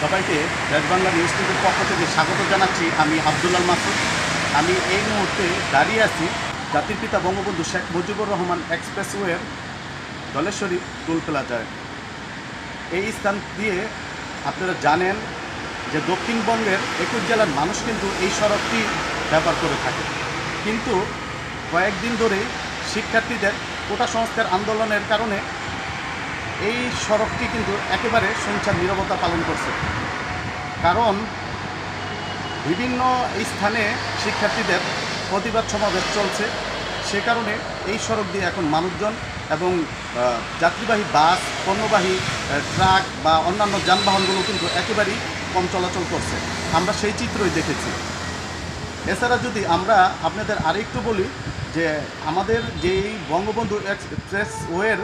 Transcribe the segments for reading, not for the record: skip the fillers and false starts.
সবাইকে দেশ বাংলা নিউজ টিভির পক্ষ থেকে স্বাগত জানাচ্ছি। আমি আব্দুল্লাহ মাসুদ। আমি এই মুহূর্তে দাঁড়িয়ে আছি জাতির পিতা বঙ্গবন্ধু শেখ মুজিবুর রহমান এক্সপ্রেসওয়ের ধলেশ্বরী টোল প্লাজায়। এই স্থান দিয়ে আপনারা জানেন যে দক্ষিণবঙ্গের 21 জেলার মানুষ কিন্তু এই সড়কটি ব্যবহার করে থাকে, কিন্তু কয়েকদিন ধরে শিক্ষার্থীদের কোটা সংস্কার আন্দোলনের কারণে এই সড়কটি কিন্তু একেবারে শুনশান নীরবতা পালন করছে। কারণ বিভিন্ন স্থানে শিক্ষার্থীদের প্রতিবাদ সমাবেশ চলছে, সে কারণে এই সড়ক দিয়ে এখন মানুষজন এবং যাত্রীবাহী বাস, পণ্যবাহী ট্রাক বা অন্যান্য যানবাহনগুলো কিন্তু একেবারেই কম চলাচল করছে। আমরা সেই চিত্রই দেখেছি। এছাড়া যদি আমরা আপনাদের আরেকটু বলি যে আমাদের যেই বঙ্গবন্ধু এক্সপ্রেসওয়ের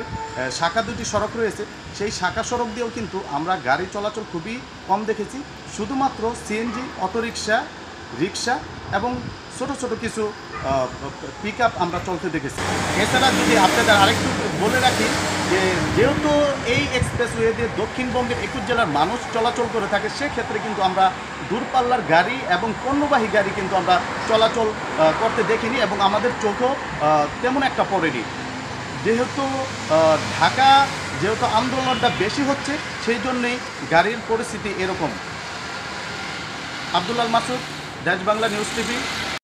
শাখা দুটি সড়ক রয়েছে, সেই শাখা সড়ক দিয়েও কিন্তু আমরা গাড়ি চলাচল খুবই কম দেখেছি। শুধুমাত্র সিএনজি, অটোরিকশা, রিক্সা এবং ছোট ছোট কিছু পিক আপ আমরা চলতে দেখেছি। এছাড়া যদি আপনাদের আরেকটু বলে রাখি যে যেহেতু এই এক্সপ্রেসওয়ে দিয়ে দক্ষিণবঙ্গের 21 জেলার মানুষ চলাচল করে থাকে, সেক্ষেত্রে কিন্তু আমরা দূরপাল্লার গাড়ি এবং পণ্যবাহী গাড়ি কিন্তু আমরা চলাচল করতে দেখিনি এবং আমাদের চোখও তেমন একটা পড়েনি। যেহেতু ঢাকা যেহেতু আন্দোলনটা বেশি হচ্ছে, সেই জন্যেই গাড়ির পরিস্থিতি এরকম। আব্দুল্লাহ মাসুদ, দেশ বাংলা নিউজ টিভি।